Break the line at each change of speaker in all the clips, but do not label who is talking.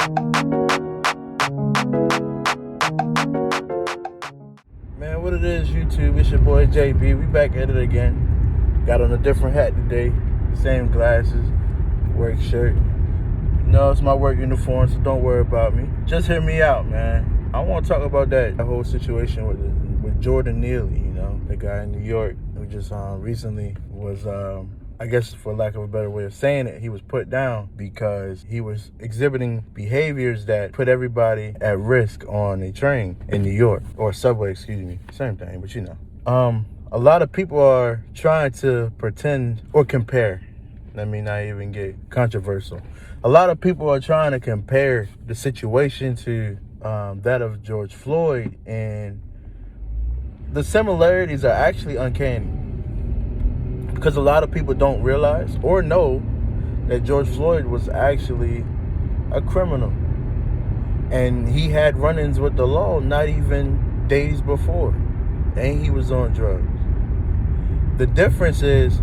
Man, what it is, YouTube? It's your boy JB. We back at it again. Got on a different hat today. Same glasses, work shirt. No, it's my work uniform, so don't worry about me. Just hear me out, man. I want to talk about that whole situation with Jordan Neely, the guy in New York who just recently was, I guess for lack of a better way of saying it, he was put down because he was exhibiting behaviors that put everybody at risk on a train in New York, or subway, excuse me. Same thing, but a lot of people are trying to pretend or compare. Let me not even get controversial. A lot of people are trying to compare the situation to that of George Floyd, and the similarities are actually uncanny because a lot of people don't realize or know that George Floyd was actually a criminal, and he had run-ins with the law not even days before, and he was on drugs. The difference is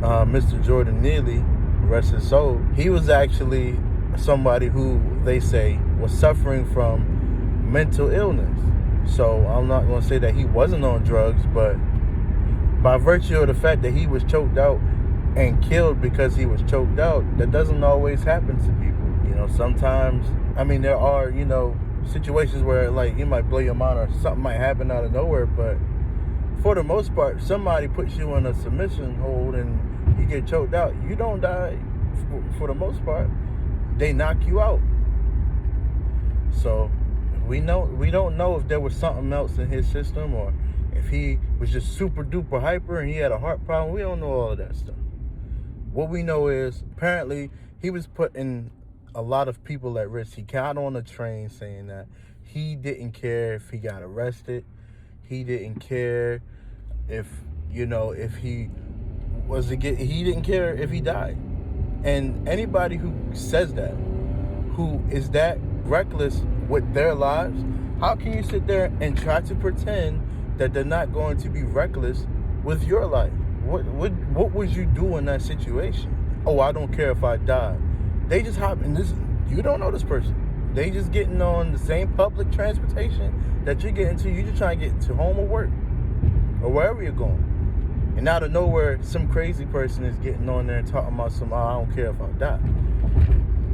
Mr. Jordan Neely, rest his soul, he was actually somebody who they say was suffering from mental illness. So I'm not going to say that he wasn't on drugs, but by virtue of the fact that he was choked out and killed because he was choked out, that doesn't always happen to people. Sometimes, there are, situations where like you might blow your mind or something might happen out of nowhere, but for the most part, somebody puts you in a submission hold and you get choked out. You don't die for the most part. They knock you out. So we don't know if there was something else in his system, or if he was just super duper hyper and he had a heart problem. We don't know all of that stuff. What we know is apparently he was putting a lot of people at risk. He got on a train saying that he didn't care if he got arrested. He didn't care if he didn't care if he died. And anybody who says that, who is that reckless with their lives, how can you sit there and try to pretend that they're not going to be reckless with your life? What would you do in that situation? Oh, I don't care if I die. They just hop in this. You don't know this person. They just getting on the same public transportation that you're getting to. You just trying to get to home or work or wherever you're going. And out of nowhere, some crazy person is getting on there and talking about I don't care if I die.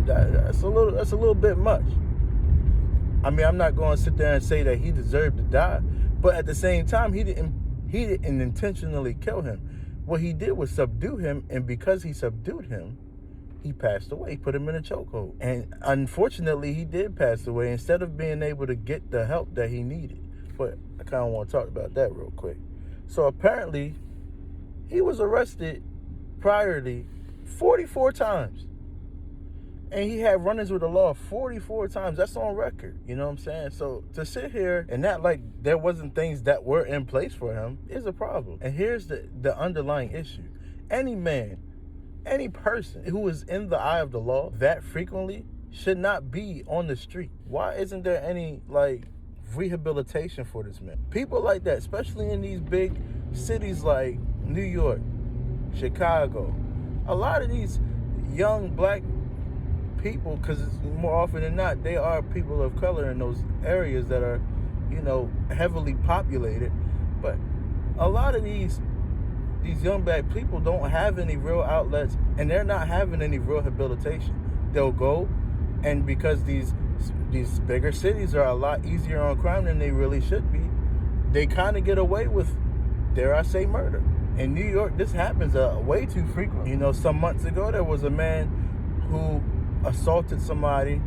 That's a little bit much. I'm not going to sit there and say that he deserved to die, but at the same time, he didn't intentionally kill him. What he did was subdue him, and because he subdued him, he passed away. He put him in a chokehold. And unfortunately, he did pass away instead of being able to get the help that he needed. But I kind of want to talk about that real quick. So apparently, he was arrested priorly 44 times. And he had run-ins with the law 44 times. That's on record. You know what I'm saying? So to sit here and act like there wasn't things that were in place for him is a problem. And here's the underlying issue. Any man, any person who is in the eye of the law that frequently should not be on the street. Why isn't there any rehabilitation for this man? People like that, especially in these big cities like New York, Chicago, a lot of these young black people, because more often than not, they are people of color in those areas that are, heavily populated. But a lot of these young black people don't have any real outlets, and they're not having any real rehabilitation. They'll go, and because these bigger cities are a lot easier on crime than they really should be, they kind of get away with, dare I say, murder. In New York, this happens way too frequently. Some months ago, there was a man who assaulted somebody.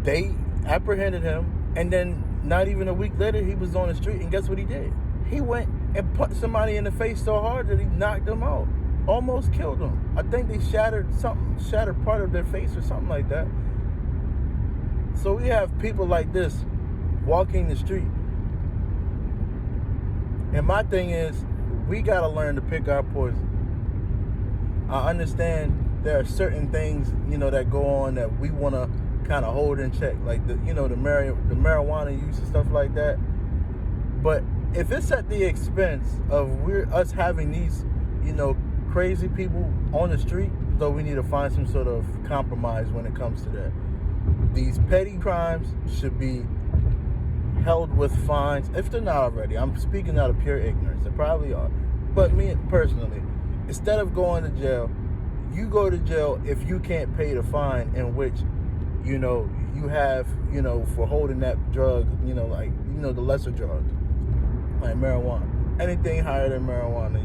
They apprehended him, and then not even a week later, he was on the street, and guess what he did? He went and punched somebody in the face so hard that he knocked them out, almost killed them. I think they shattered part of their face or something like that. So we have people like this walking the street. And my thing is, we got to learn to pick our poison. I understand there are certain things, that go on that we want to kind of hold in check, like the marijuana use and stuff like that. But if it's at the expense of us having these, crazy people on the street, though we need to find some sort of compromise when it comes to that. These petty crimes should be held with fines, if they're not already. I'm speaking out of pure ignorance. They probably are. But me personally, instead of going to jail, you go to jail if you can't pay the fine, in which, you have, for holding that drug, the lesser drugs, like marijuana. Anything higher than marijuana,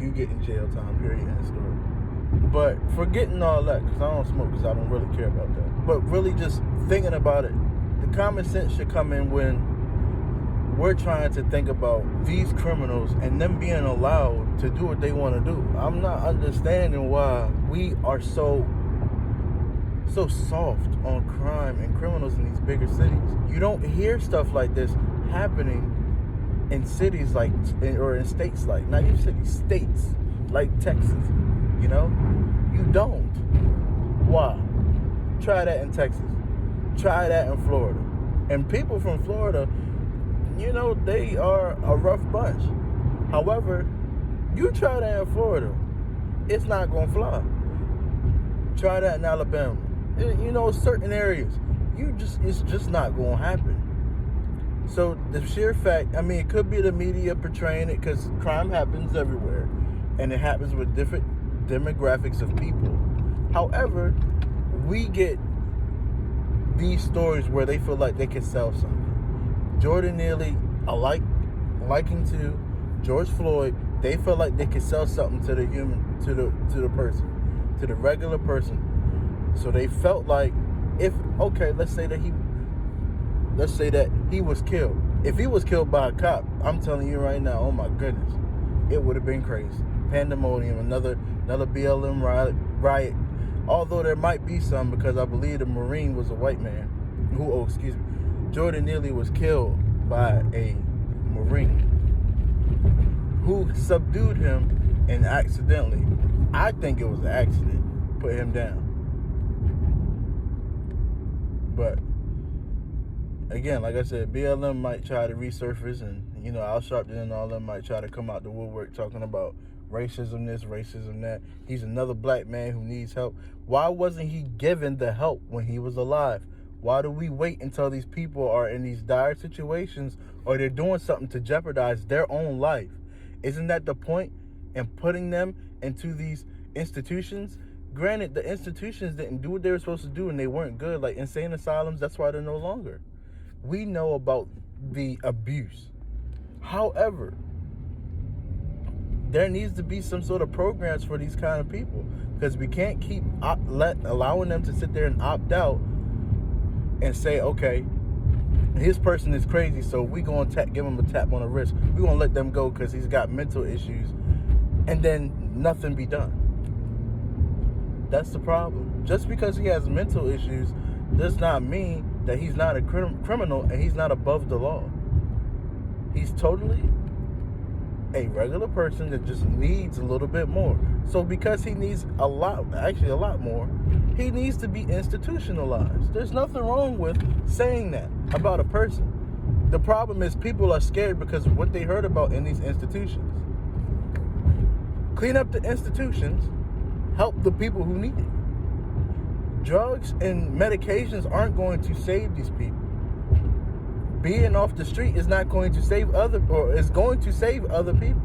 you get in jail time, period, end story. But forgetting all that, because I don't smoke, because I don't really care about that. But really just thinking about it, the common sense should come in when we're trying to think about these criminals and them being allowed to do what they want to do. I'm not understanding why we are so soft on crime and criminals in these bigger cities. You don't hear stuff like this happening in cities or in states not even cities, states like Texas. You don't. Why? Try that in Texas. Try that in Florida. And people from Florida, they are a rough bunch. However, you try that in Florida, it's not going to fly. Try that in Alabama. Certain areas, it's just not going to happen. So the sheer fact, it could be the media portraying it, because crime happens everywhere, and it happens with different demographics of people. However, we get these stories where they feel like they can sell something. Jordan Neely, liking to George Floyd, they feel like they can sell something to the human, to the person, to the regular person. So they felt like, let's say that he was killed. If he was killed by a cop, I'm telling you right now, oh my goodness, it would have been crazy. Pandemonium, another BLM riot. Although there might be some, because I believe the Marine was a white man Jordan Neely was killed by a Marine who subdued him and accidentally, I think it was an accident, put him down. But again, like I said, BLM might try to resurface, and Al Sharpton and all them might try to come out the woodwork talking about racism this, racism that. He's another black man who needs help. Why wasn't he given the help when he was alive? Why do we wait until these people are in these dire situations, or they're doing something to jeopardize their own life? Isn't that the point in putting them into these institutions? Granted, the institutions didn't do what they were supposed to do, and they weren't good, like insane asylums. That's why they're no longer. We know about the abuse. However, there needs to be some sort of programs for these kind of people, because we can't keep allowing them to sit there and opt out and say, okay, his person is crazy, so we're going to give him a tap on the wrist. We're going to let them go because he's got mental issues, and then nothing be done. That's the problem. Just because he has mental issues does not mean that he's not a criminal and he's not above the law. He's totally a regular person that just needs a little bit more. So because he needs a lot more, he needs to be institutionalized. There's nothing wrong with saying that about a person. The problem is people are scared because of what they heard about in these institutions. Clean up the institutions, help the people who need it. Drugs and medications aren't going to save these people. Being off the street is not going to save is going to save other people.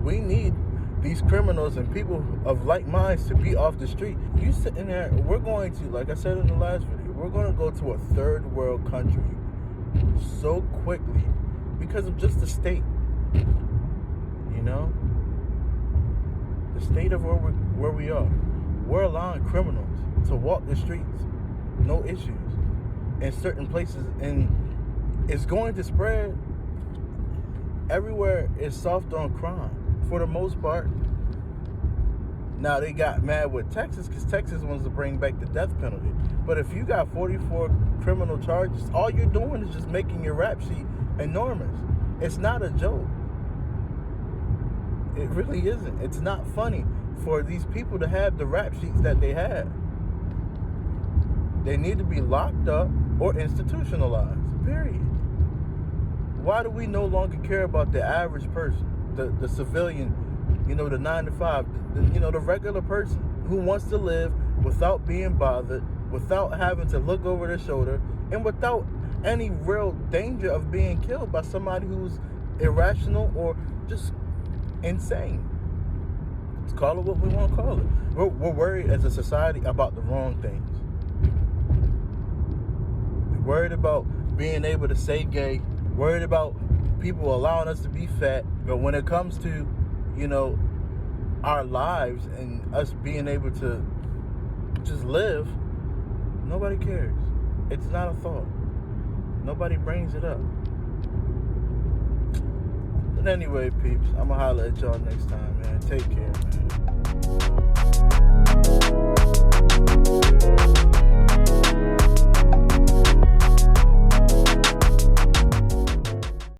We need these criminals and people of like minds to be off the street. You sitting there, we're going to, like I said in the last video, we're going to go to a third world country so quickly because of just the state. The state of where we are. We're allowing criminals to walk the streets, no issues, in certain places, and it's going to spread everywhere. Is soft on crime for the most part. Now they got mad with Texas because Texas wants to bring back the death penalty. But if you got 44 criminal charges, all you're doing is just making your rap sheet enormous. It's not a joke. It really isn't. It's not funny for these people to have the rap sheets that they have. They need to be locked up or institutionalized, period. Why do we no longer care about the average person, the civilian You know, the 9 to 5, the regular person who wants to live without being bothered, without having to look over their shoulder, and without any real danger of being killed by somebody who's irrational or just insane. Let's call it what we want to call it. We're worried as a society about the wrong things. We're worried about being able to say gay, worried about people allowing us to be fat, but when it comes to, our lives and us being able to just live, nobody cares. It's not a thought. Nobody brings it up. But anyway, peeps, I'm gonna holler at y'all next time, man. Take care, man.